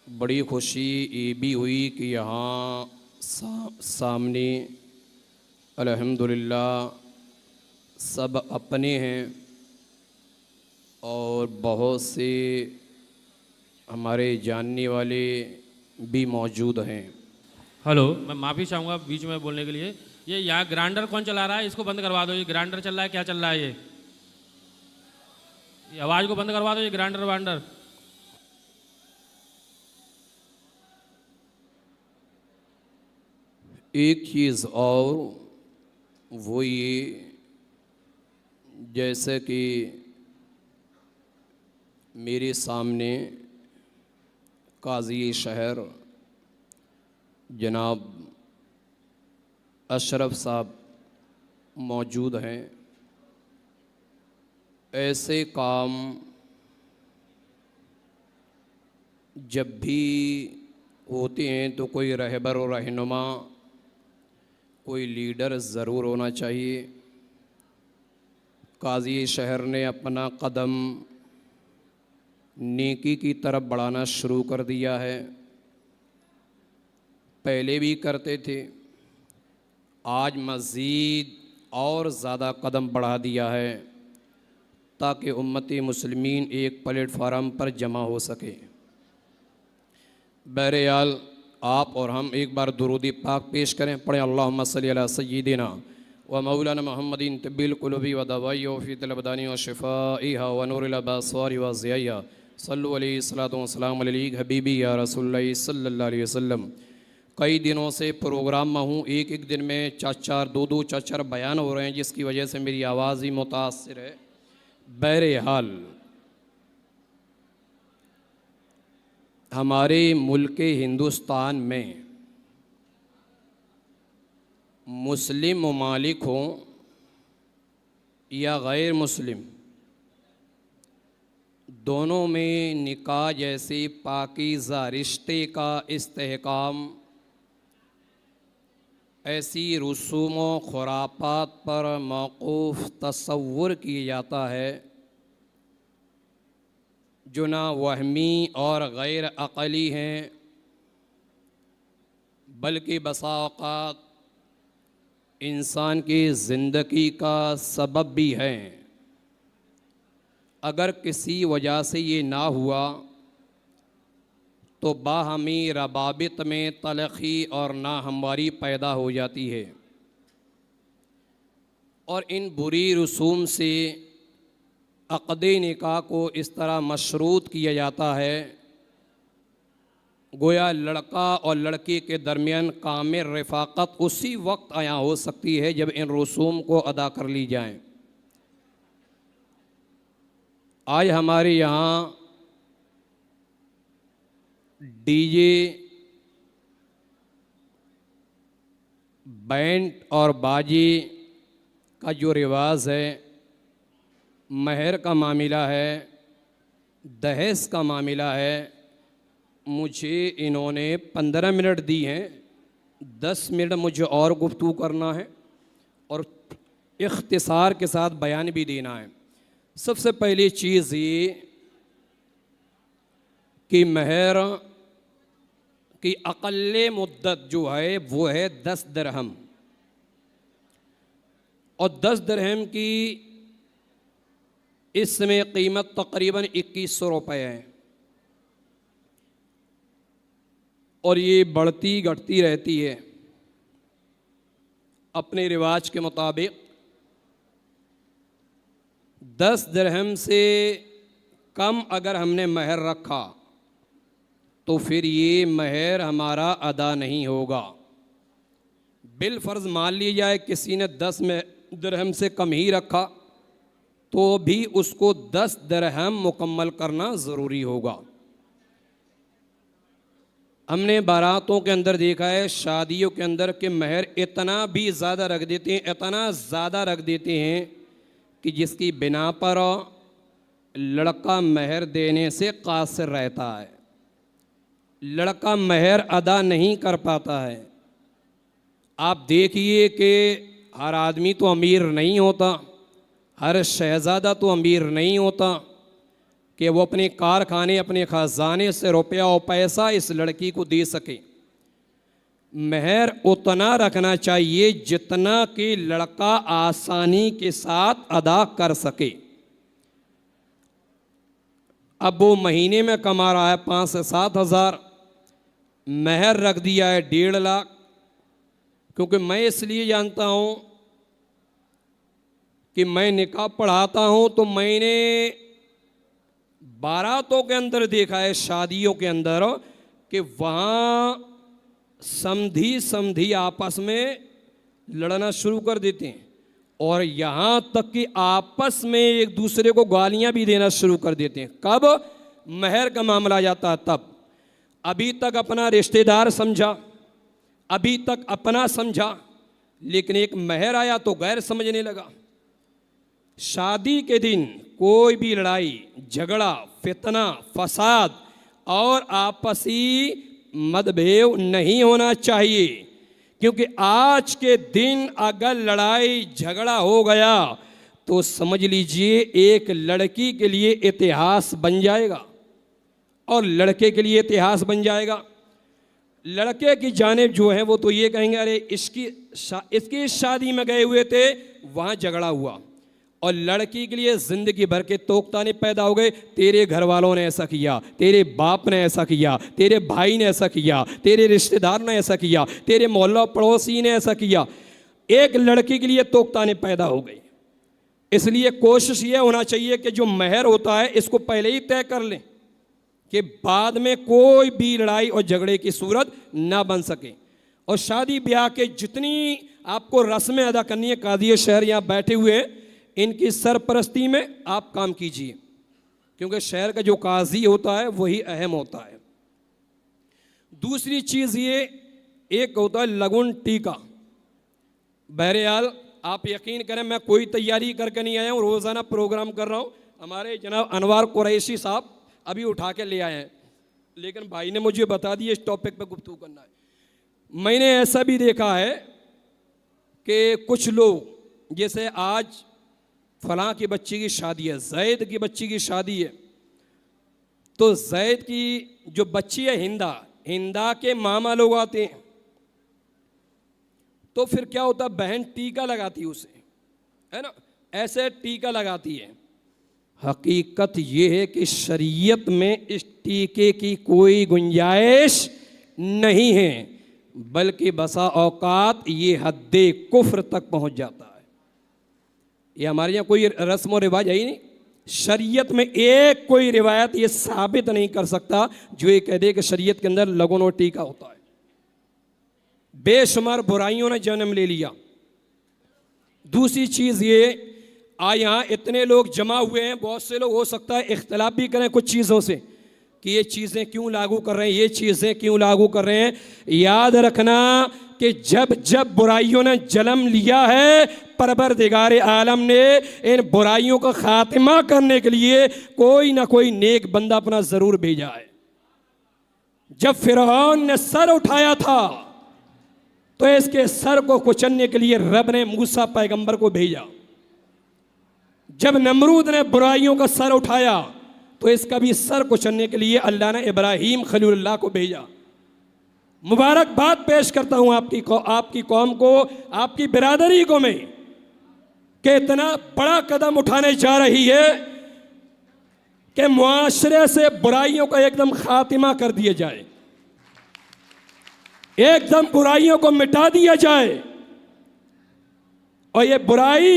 बड़ी खुशी ये भी हुई कि यहाँ सामने अल्हम्दुलिल्लाह सब अपने हैं और बहुत से हमारे जानने वाले भी मौजूद हैं। हेलो, मैं माफ़ी चाहूँगा बीच में बोलने के लिए। ये यहाँ ग्राइंडर कौन चला रहा है? इसको बंद करवा दो। ये ग्राइंडर चल रहा है, क्या चल रहा है ये आवाज़ को बंद करवा दो। ये ग्राइंडर वाइंडर। एक चीज़ और वो ये, जैसे कि मेरे सामने काज़ी शहर जनाब अशरफ साहब मौजूद हैं। ऐसे काम जब भी होते हैं तो कोई रहबर और रहनुमा, कोई लीडर ज़रूर होना चाहिए। काज़ी शहर ने अपना कदम नेकी की तरफ बढ़ाना शुरू कर दिया है। पहले भी करते थे, आज मज़ीद और ज़्यादा कदम बढ़ा दिया है ताकि उम्मती मुस्लिमीन एक प्लेटफार्म पर जमा हो सके। बहरहाल आप और हम एक बार दुरूद पाक पेश करें। पढ़ें अल्लाहुम्मा सल्ली अला सय्यिदिना व मौलाना मुहम्मदिन तिब्बिल कुलूबी व दवाई व फ़ी तिल व शिफ़ाइहा व नूरिल अबसारि व ज़ियाइहा सल्लु अलैहि सलातु व सलाम अलैका हबीबी या रसूलुल्लाह सल्लल्लाहु अलैहि वसल्लम। कई दिनों से प्रोग्राम में हूँ, एक एक दिन में चार दो चार बयान हो रहे हैं, जिसकी वजह से मेरी आवाज़ ही मुतासिर है। बहरहाल हमारे मुल्क हिंदुस्तान में मुस्लिम ममालिक हों या गैर मुस्लिम, दोनों में निकाह जैसे पाकीज़ा रिश्ते का इस्तेहकाम ऐसी रसूम व खुरापात पर मौकूफ़ तसव्वुर किया जाता है जो ना वहमी और गैर अक़ली हैं, बल्कि बसा औक़ात इंसान की ज़िंदगी का सबब भी हैं। अगर किसी वजह से ये ना हुआ तो बाहमी रबाबित में तलख़ी और नाहमवारी पैदा हो जाती है और इन बुरी रसूम से अक़दे निकाह को इस तरह मशरूत किया जाता है गोया लड़का और लड़की के दरमियान कामिल रफ़ाक़त उसी वक्त आया हो सकती है जब इन रसूम को अदा कर ली जाएं। आज हमारे यहाँ डीजे, बैंड और बाजी का जो रिवाज है, महर का मामला है, दहेज का मामला है, मुझे इन्होंने 15 मिनट दी हैं। 10 मिनट मुझे और गुफ्तगू करना है और इख्तिसार के साथ बयान भी देना है। सबसे पहली चीज़ ये कि महर की अक़ल्ले मुद्दत जो है वो है 10 दिरहम और 10 दिरहम की इस समय कीमत तकरीबन 2100 रुपये है और ये बढ़ती घटती रहती है अपने रिवाज के मुताबिक। 10 दिरहम से कम अगर हमने महर रखा तो फिर ये महर हमारा अदा नहीं होगा। बिलफ़र्ज़ मान लिया जाए किसी ने 10 दिरहम से कम ही रखा तो भी उसको 10 दिरहम मुकम्मल करना ज़रूरी होगा। हमने बारातों के अंदर देखा है, शादियों के अंदर कि महर इतना भी ज़्यादा रख देते हैं, इतना ज़्यादा रख देते हैं कि जिसकी बिना पर लड़का महर देने से कासिर रहता है, लड़का महर अदा नहीं कर पाता है। आप देखिए कि हर आदमी तो अमीर नहीं होता, हर शहज़ादा तो अमीर नहीं होता, कि वो अपने कारखाने, अपने खजाने से रुपया और पैसा इस लड़की को दे सके। महर उतना रखना चाहिए जितना कि लड़का आसानी के साथ अदा कर सके। अब वो महीने में कमा रहा है 5 से 7 हज़ार, महर रख दिया है 1.5 लाख। क्योंकि मैं इसलिए जानता हूँ कि मैं निकाह पढ़ाता हूँ, तो मैंने बारातों के अंदर देखा है, शादियों के अंदर, कि वहाँ समधी आपस में लड़ना शुरू कर देते हैं, और यहाँ तक कि आपस में एक दूसरे को गालियाँ भी देना शुरू कर देते हैं। कब महर का मामला जाता है तब। अभी तक अपना रिश्तेदार समझा, अभी तक अपना समझा, लेकिन एक महर आया तो गैर समझने लगा। शादी के दिन कोई भी लड़ाई झगड़ा, फितना, फसाद और आपसी मतभेद नहीं होना चाहिए, क्योंकि आज के दिन अगर लड़ाई झगड़ा हो गया तो समझ लीजिए एक लड़की के लिए इतिहास बन जाएगा और लड़के के लिए इतिहास बन जाएगा। लड़के की जानिब जो है वो तो ये कहेंगे, अरे इसकी शादी में गए हुए थे, वहाँ झगड़ा हुआ। और लड़की के लिए जिंदगी भर के तोकताने पैदा हो गए, तेरे घर वालों ने ऐसा किया, तेरे बाप ने ऐसा किया, तेरे भाई ने ऐसा किया, तेरे रिश्तेदार ने ऐसा किया, तेरे मोहल्ला पड़ोसी ने ऐसा किया। एक लड़की के लिए तोकताने पैदा हो गई। इसलिए कोशिश ये होना चाहिए कि जो महर होता है इसको पहले ही तय कर लें कि बाद में कोई भी लड़ाई और झगड़े की सूरत ना बन सके। और शादी ब्याह के जितनी आपको रस्में अदा करनी है, काजी शहर यहाँ बैठे हुए, इनकी सरपरस्ती में आप काम कीजिए, क्योंकि शहर का जो काजी होता है वही अहम होता है। दूसरी चीज़ ये एक होता है लगुन टीका। बहरहाल आप यकीन करें, मैं कोई तैयारी करके नहीं आया हूँ, रोज़ाना प्रोग्राम कर रहा हूँ। हमारे जनाब अनवार कुरैशी साहब अभी उठा के ले आए हैं, लेकिन भाई ने मुझे बता दिया इस टॉपिक पे गुफ्तगू करना है। मैंने ऐसा भी देखा है कि कुछ लोग, जैसे आज फलां की बच्ची की शादी है, जैद की बच्ची की शादी है, तो जैद की जो बच्ची है हिंदा के मामा लोग आते हैं, तो फिर क्या होता है, बहन टीका लगाती है उसे, है ना, ऐसे टीका लगाती है। हकीकत ये है कि शरीयत में इस टीके की कोई गुंजाइश नहीं है, बल्कि बसा औकात ये हद्दे कुफ्र तक पहुंच जाता है। ये हमारे यहाँ कोई रस्म और रिवाज है ही नहीं। शरीयत में एक कोई रिवायत ये साबित नहीं कर सकता जो ये कह दे कि शरीयत के अंदर लगन और टीका होता है। बेशुमार बुराइयों ने जन्म ले लिया। दूसरी चीज़ ये, यहाँ इतने लोग जमा हुए हैं, बहुत से लोग हो सकता है इख्तलाफ भी करें कुछ चीज़ों से कि ये चीज़ें क्यों लागू कर रहे हैं, ये चीज़ें क्यों लागू कर रहे हैं। याद रखना कि जब जब बुराइयों ने जन्म लिया है, परवरदिगार आलम ने इन बुराइयों का खात्मा करने के लिए कोई ना कोई नेक बंदा अपना ज़रूर भेजा है। जब फिरौन ने सर उठाया था तो इसके सर को कुचलने के लिए रब ने मूसा पैगंबर को भेजा। जब नमरूद ने बुराइयों का सर उठाया तो इसका भी सर कुचलने के लिए अल्लाह ने इब्राहीम खलीलुल्लाह को भेजा। मुबारकबाद पेश करता हूं आपकी कौम को, आपकी बिरादरी को मैं, कि इतना बड़ा कदम उठाने जा रही है कि मुआशरे से बुराइयों का एकदम खात्मा कर दिया जाए, एकदम बुराइयों को मिटा दिया जाए। और ये बुराई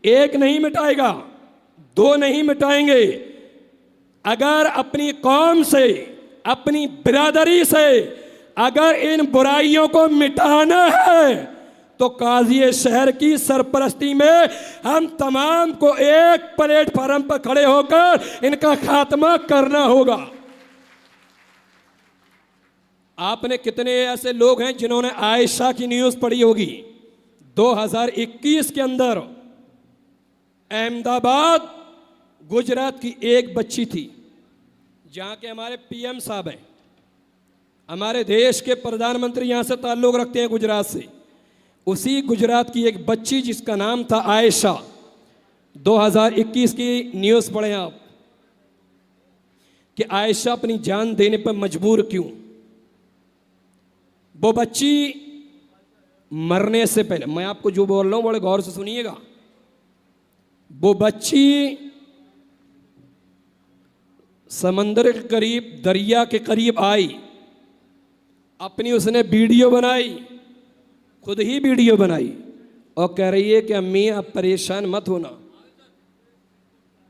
एक नहीं मिटाएगा, दो नहीं मिटाएंगे। अगर अपनी कौम से, अपनी बिरादरी से अगर इन बुराइयों को मिटाना है तो काजी शहर की सरपरस्ती में हम तमाम को एक प्लेटफार्म पर खड़े होकर इनका खात्मा करना होगा। आपने कितने ऐसे लोग हैं जिन्होंने आयशा की न्यूज़ पढ़ी होगी। 2021 के अंदर अहमदाबाद गुजरात की एक बच्ची थी, जहाँ के हमारे पीएम साहब हैं, हमारे देश के प्रधानमंत्री यहाँ से ताल्लुक़ रखते हैं गुजरात से। उसी गुजरात की एक बच्ची जिसका नाम था आयशा, 2021 की न्यूज़ पढ़ें आप। कि आयशा अपनी जान देने पर मजबूर क्यों। वो बच्ची मरने से पहले, मैं आपको जो बोल रहा हूं बड़े गौर से सुनिएगा, वो बच्ची समंदर के करीब, दरिया के करीब आई, अपनी उसने वीडियो बनाई, खुद ही वीडियो बनाई और कह रही है कि अम्मी अब परेशान मत होना,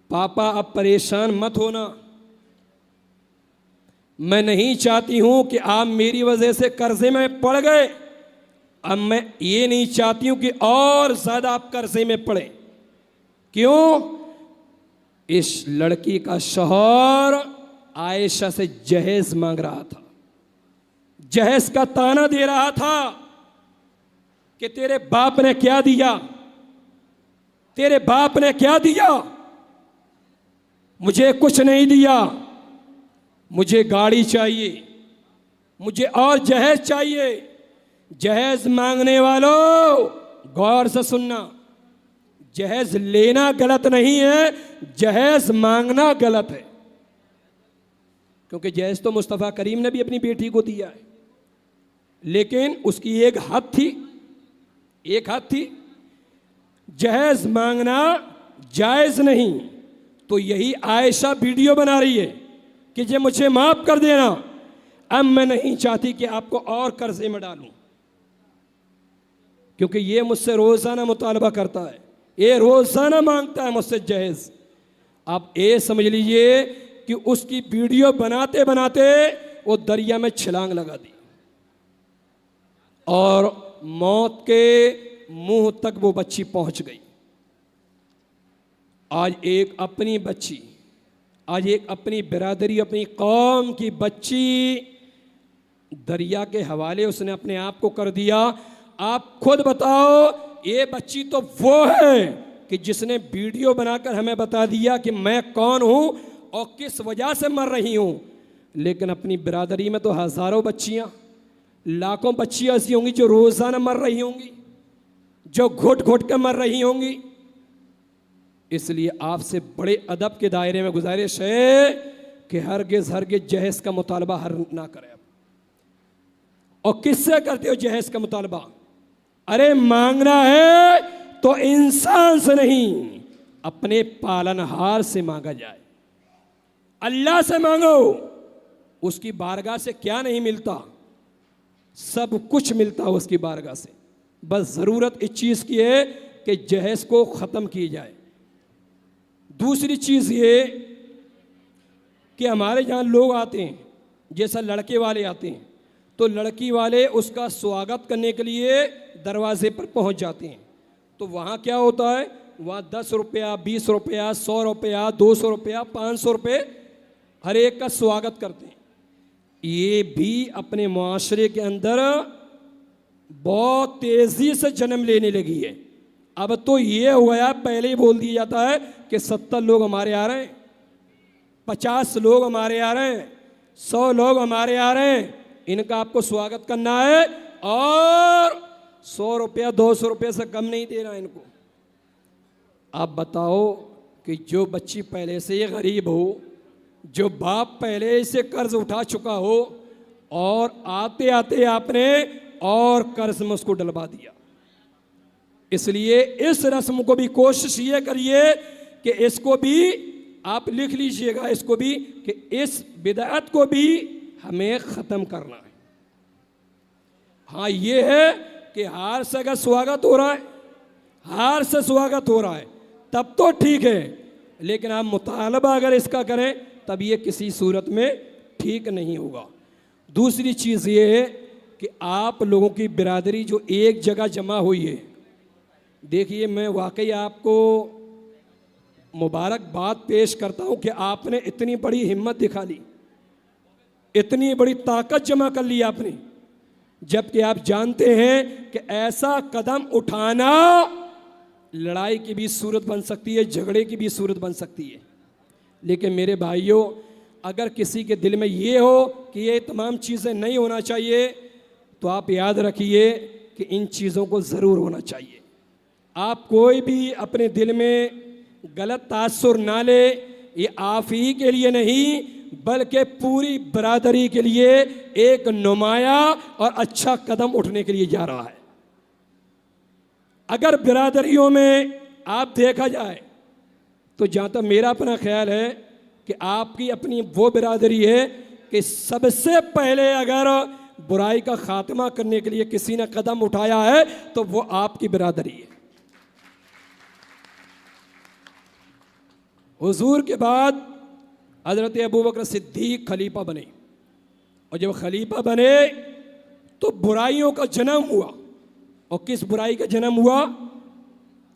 पापा अब परेशान मत होना, मैं नहीं चाहती हूं कि आप मेरी वजह से कर्जे में पड़ गए, अब मैं ये नहीं चाहती हूं कि और ज्यादा आप कर्जे में पड़े। क्यों? इस लड़की का शौहर आयशा से जहेज मांग रहा था, जहेज का ताना दे रहा था कि तेरे बाप ने क्या दिया, तेरे बाप ने क्या दिया, मुझे कुछ नहीं दिया, मुझे गाड़ी चाहिए, मुझे और जहेज चाहिए। जहेज मांगने वालों गौर से सुनना, जहेज लेना गलत नहीं है, जहेज मांगना गलत है। क्योंकि जहेज तो मुस्तफ़ा करीम ने भी अपनी बेटी को दिया है, लेकिन उसकी एक हद थी, एक हद थी। जहेज मांगना जायज नहीं। तो यही आयशा वीडियो बना रही है कि जे मुझे माफ कर देना, अब मैं नहीं चाहती कि आपको और कर्जे में डालूं, क्योंकि ये मुझसे रोजाना मुतालबा करता है, ये रोजाना मांगता है मुझसे जहेज। आप ये समझ लीजिए कि उसकी वीडियो बनाते बनाते वो दरिया में छलांग लगा दी और मौत के मुंह तक वो बच्ची पहुंच गई। आज एक अपनी बच्ची, आज एक अपनी बिरादरी, अपनी कौम की बच्ची दरिया के हवाले उसने अपने आप को कर दिया। आप खुद बताओ, ये बच्ची तो वो है कि जिसने वीडियो बनाकर हमें बता दिया कि मैं कौन हूं और किस वजह से मर रही हूं। लेकिन अपनी बिरादरी में तो हजारों बच्चियां, लाखों बच्चियां ऐसी होंगी जो रोजाना मर रही होंगी, जो घुट घुट कर मर रही होंगी। इसलिए आपसे बड़े अदब के दायरे में गुजारिश है कि हरगिज हरगिज जहेज का मुतालबा हर ना करें। और किससे करते हो जहेज का मुतालबा? अरे मांगना है तो इंसान से नहीं, अपने पालनहार से मांगा जाए, अल्लाह से मांगो। उसकी बारगाह से क्या नहीं मिलता, सब कुछ मिलता है उसकी बारगाह से। बस जरूरत इस चीज की है कि जहेज को खत्म की जाए। दूसरी चीज ये कि हमारे यहाँ लोग आते हैं, जैसा लड़के वाले आते हैं, तो लड़की वाले उसका स्वागत करने के लिए दरवाजे पर पहुंच जाते हैं। तो वहाँ क्या होता है, वहाँ 10 रुपया, 20 रुपया, 100 रुपया, 200 रुपया, 500 रुपये हर एक का स्वागत करते हैं। ये भी अपने मुआशरे के अंदर बहुत तेजी से जन्म लेने लगी है। अब तो ये हो गया, पहले ही बोल दिया जाता है कि 70 लोग हमारे आ रहे हैं, 50 लोग हमारे आ रहे हैं, 100 लोग हमारे आ रहे हैं, इनका आपको स्वागत करना है और 100 रुपया 200 रुपये से कम नहीं देना इनको। आप बताओ कि जो बच्ची पहले से ही गरीब हो, जो बाप पहले से कर्ज उठा चुका हो, और आते आते आपने और कर्ज में उसको डलवा दिया। इसलिए इस रस्म को भी कोशिश ये करिए कि इसको भी आप लिख लीजिएगा, इसको भी, कि इस बिदअत को भी हमें ख़त्म करना है। हाँ ये है कि हार से अगर स्वागत हो रहा है, हार से स्वागत हो रहा है तब तो ठीक है, लेकिन आप मुतालबा अगर इसका करें तब ये किसी सूरत में ठीक नहीं होगा। दूसरी चीज़ ये है कि आप लोगों की बिरादरी जो एक जगह जमा हुई है, देखिए मैं वाकई आपको मुबारकबाद पेश करता हूँ कि आपने इतनी बड़ी हिम्मत दिखा ली, इतनी बड़ी ताकत जमा कर ली आपने, जबकि आप जानते हैं कि ऐसा कदम उठाना लड़ाई की भी सूरत बन सकती है, झगड़े की भी सूरत बन सकती है। लेकिन मेरे भाइयों, अगर किसी के दिल में ये हो कि ये तमाम चीज़ें नहीं होना चाहिए, तो आप याद रखिए कि इन चीज़ों को ज़रूर होना चाहिए। आप कोई भी अपने दिल में गलत तासुर ना ले, ये आप ही के लिए नहीं बल्कि पूरी बरादरी के लिए एक नुमाया और अच्छा कदम उठने के लिए जा रहा है। अगर बिरादरियों में आप देखा जाए तो जहाँ तक मेरा अपना ख्याल है कि आपकी अपनी वो बिरादरी है कि सबसे पहले अगर बुराई का खात्मा करने के लिए किसी ने कदम उठाया है तो वो आपकी बिरादरी है। हुजूर के बाद हज़रत अबू बकर सिद्दीक खलीफा बने और जब खलीफा बने तो बुराइयों का जन्म हुआ। और किस बुराई का जन्म हुआ?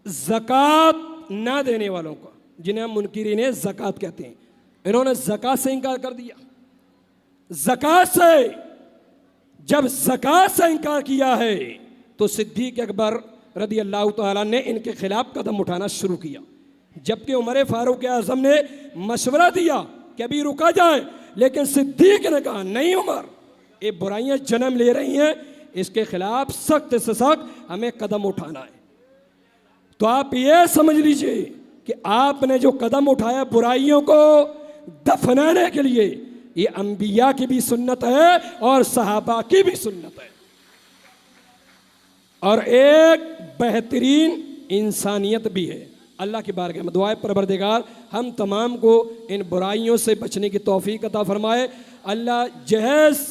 ज़कात ना देने वालों का, जिन्हें हम मुनकिरीन ज़कात कहते हैं। इन्होंने ज़कात से इनकार कर दिया। ज़कात से, जब ज़कात से इनकार किया है तो सिद्दीक़ अकबर रज़ी अल्लाह तआला ने इनके खिलाफ कदम उठाना शुरू किया। जबकि उमर फारूक आज़म ने मशवरा दिया कि अभी रुका जाए, लेकिन सिद्दीक़ ने कहा नहीं उमर, ये बुराइयां जन्म ले रही हैं, इसके खिलाफ सख्त से सख्त हमें कदम उठाना है। तो आप ये समझ लीजिए कि आपने जो कदम उठाया बुराइयों को दफनाने के लिए, ये अंबिया की भी सुन्नत है और सहाबा की भी सुन्नत है और एक बेहतरीन इंसानियत भी है। अल्लाह की बारगाह में दुआ है परवरदिगार हम तमाम को इन बुराइयों से बचने की तौफीक अता फरमाए। अल्लाह जहेज़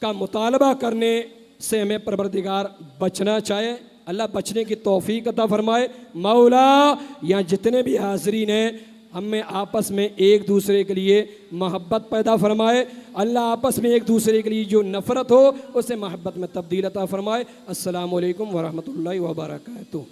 का मुतालबा करने से हमें परवरदिगार बचना चाहे, अल्लाह बचने की तौफीक अता फरमाए। मौला यहाँ जितने भी हाज़रीन हैं हमें आपस में एक दूसरे के लिए मोहब्बत पैदा फरमाए। अल्लाह आपस में एक दूसरे के लिए जो नफ़रत हो उसे मोहब्बत में तब्दील अता फरमाए। अस्सलामु अलैकुम वरहमतुल्लाहि व बरकातुहू।